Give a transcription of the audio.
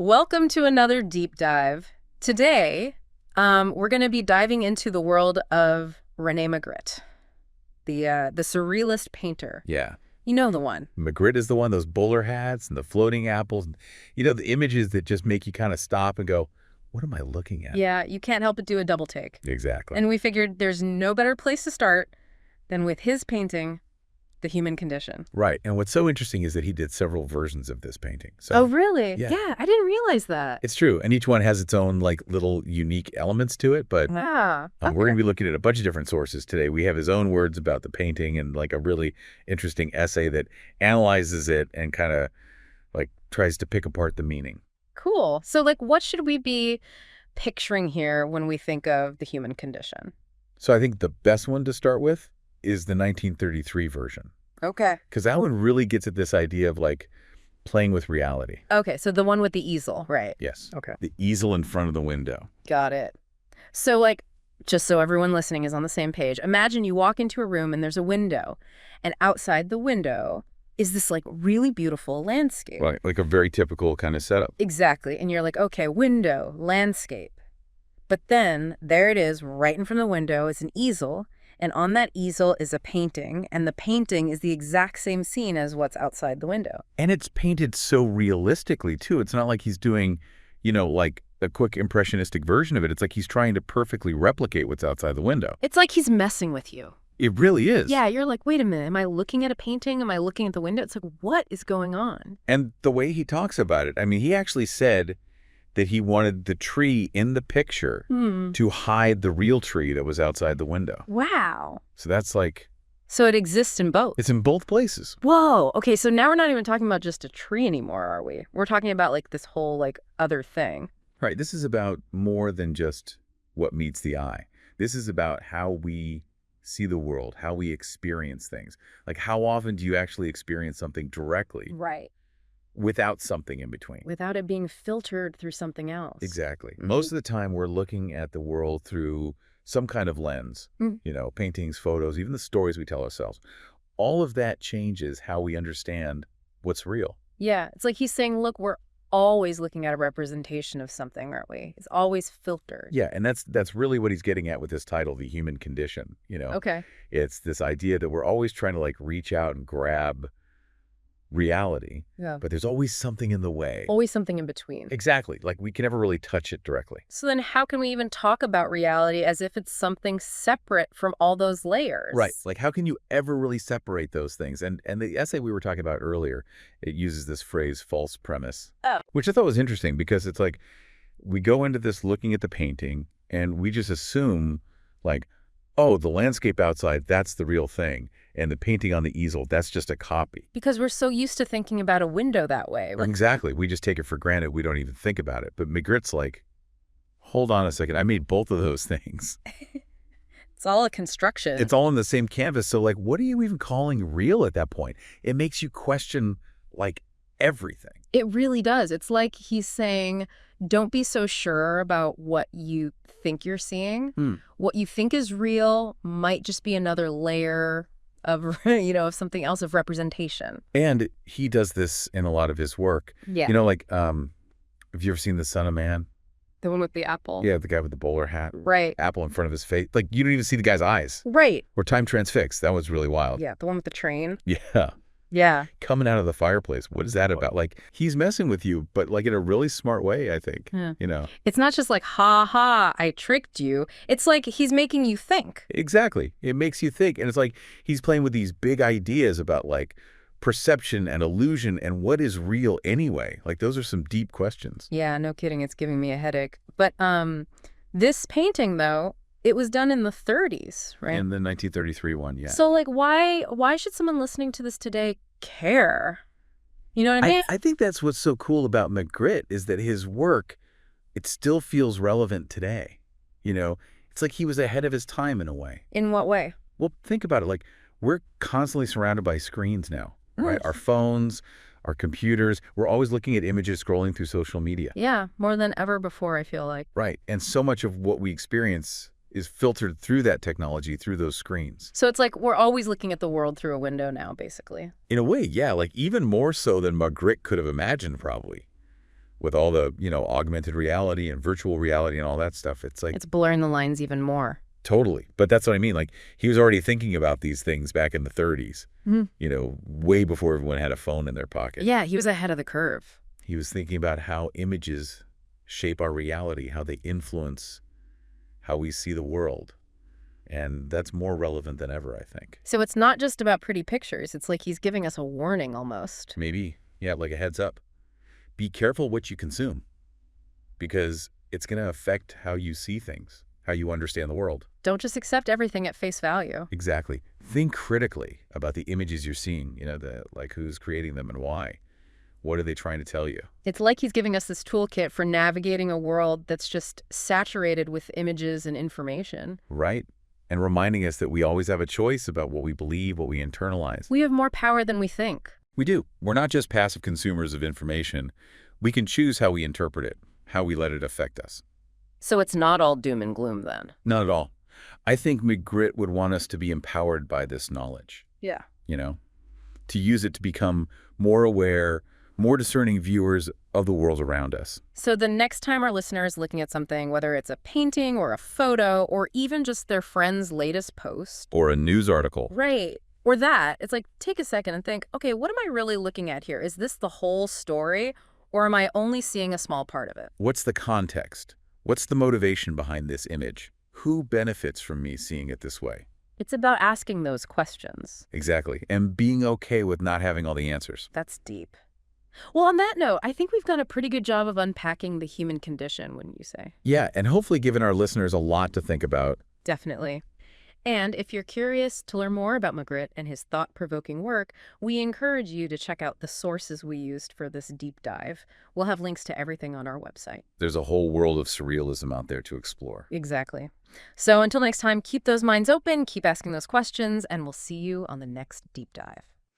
Welcome to another deep dive. Today, we're going to be diving into the world of René Magritte, the surrealist painter. Yeah. You know the one. Magritte is the one, those bowler hats and the floating apples. You know, the images that just make you kind of stop and go, what am I looking at? Yeah, you can't help but do a double take. Exactly. And we figured there's no better place to start than with his painting, The Human Condition. Right. And what's so interesting is that he did several versions of this painting. So, Oh, really? Yeah. Yeah, I didn't realize that. it's true. And each one has its own like little unique elements to it. But Yeah. we're going to be looking at a bunch of different sources today. We have his own words about the painting and like a really interesting essay that analyzes it and kind of like tries to pick apart the meaning. Cool. So, what should we be picturing here when we think of The Human Condition? So I think the best one to start with is the 1933 version. Okay. Because that one really gets at this idea of like playing with reality. Okay, so the one with the easel, right? Yes. Okay. The easel in front of the window. Got it. So, just so everyone listening is on the same page, imagine you walk into a room and there's a window, and outside the window is this, really beautiful landscape. Right. Like a very typical kind of setup. Exactly. And you're like, okay, window, landscape. But then there it is right in front of the window is an easel, and on that easel is a painting, and the painting is the exact same scene as what's outside the window. And it's painted so realistically, too. It's not like he's doing, like a quick impressionistic version of it. It's like he's trying to perfectly replicate what's outside the window. It's like he's messing with you. It really is. Yeah, you're like, wait a minute, am I looking at a painting? Am I looking at the window? It's like, what is going on? And the way he talks about it, I mean, he actually said that he wanted the tree in the picture to hide the real tree that was outside the window. Wow. So that's like... So it exists in both. It's in both places. Whoa. Okay, so now we're not even talking about just a tree anymore, are we? We're talking about this whole other thing. Right. This is about more than just what meets the eye. This is about how we see the world, how we experience things. Like how often do you actually experience something directly Right. without something in between? Without it being filtered through something else. Exactly. Most of the time we're looking at the world through some kind of lens, paintings, photos, even the stories we tell ourselves. All of that changes how we understand what's real. Yeah. It's like he's saying, look, we're always looking at a representation of something, aren't we? It's always filtered. Yeah, and that's really what he's getting at with this title, The Human Condition. Okay. It's this idea that we're always trying to reach out and grab reality, Yeah. but there's always something in the way. Always something in between. Exactly. Like we can never really touch it directly. So then how can we even talk about reality as if it's something separate from all those layers? Right. Like how can you ever really separate those things? And the essay we were talking about earlier, it uses this phrase false premise, which I thought was interesting because it's like we go into this looking at the painting and we just assume oh, the landscape outside, that's the real thing. And the painting on the easel, that's just a copy. Because we're so used to thinking about a window that way. Exactly. We just take it for granted. We don't even think about it. But Magritte's like, hold on a second. I made both of those things. It's all a construction. It's all on the same canvas. So what are you even calling real at that point? It makes you question everything. It really does. It's like he's saying, don't be so sure about what you think you're seeing. What you think is real might just be another layer of, of something else, of representation. And he does this in a lot of his work. Yeah. Have you ever seen The Son of Man? The one with the apple. Yeah, the guy with the bowler hat. Right. Apple in front of his face. You don't even see the guy's eyes. Right. Or Time Transfixed. That was really wild. Yeah, the one with the train. Yeah. Yeah. Coming out of the fireplace. What is that about? He's messing with you, but in a really smart way, I think. Yeah. It's not just ha ha, I tricked you. It's like he's making you think. Exactly. It makes you think. And it's like he's playing with these big ideas about perception and illusion and what is real anyway. Those are some deep questions. Yeah, no kidding. It's giving me a headache. But this painting, though, it was done in the 30s, right? In the 1933 one, yeah. So, why should someone listening to this today care? You know what I mean? I think that's what's so cool about Magritte is that his work, it still feels relevant today. It's like he was ahead of his time in a way. In what way? Well, think about it. We're constantly surrounded by screens now, right? Our phones, our computers. We're always looking at images, scrolling through social media. Yeah, more than ever before, I feel like. Right. And so much of what we experience is filtered through that technology, through those screens. So it's like we're always looking at the world through a window now, basically. In a way, yeah, even more so than Magritte could have imagined, probably. with all the, augmented reality and virtual reality and all that stuff. It's like It's blurring the lines even more. totally. But that's what I mean. Like, he was already thinking about these things back in the 30s, way before everyone had a phone in their pocket. Yeah, he was ahead of the curve. He was thinking about how images shape our reality, how they influence how we see the world. And that's more relevant than ever, I think. So it's not just about pretty pictures. It's like he's giving us a warning almost. Maybe. Yeah, like a heads up. Be careful what you consume, because it's going to affect how you see things, how you understand the world. Don't just accept everything at face value. Exactly. Think critically about the images you're seeing, like who's creating them and why. What are they trying to tell you? It's like he's giving us this toolkit for navigating a world that's just saturated with images and information. Right. And reminding us that we always have a choice about what we believe, what we internalize. We have more power than we think. We do. We're not just passive consumers of information. We can choose how we interpret it, how we let it affect us. So it's not all doom and gloom then? Not at all. I think Magritte would want us to be empowered by this knowledge. Yeah. To use it to become more aware, more discerning viewers of the world around us. So the next time our listener is looking at something, whether it's a painting or a photo or even just their friend's latest post. Or a news article. Right. Or that, it's like, take a second and think, okay, what am I really looking at here? Is this the whole story, or am I only seeing a small part of it? What's the context? What's the motivation behind this image? Who benefits from me seeing it this way? It's about asking those questions. Exactly. And being okay with not having all the answers. That's deep. Well, on that note, I think we've done a pretty good job of unpacking the human condition, wouldn't you say? Yeah, and hopefully given our listeners a lot to think about. Definitely. And if you're curious to learn more about Magritte and his thought-provoking work, we encourage you to check out the sources we used for this deep dive. We'll have links to everything on our website. There's a whole world of surrealism out there to explore. Exactly. So until next time, keep those minds open, keep asking those questions, and we'll see you on the next deep dive.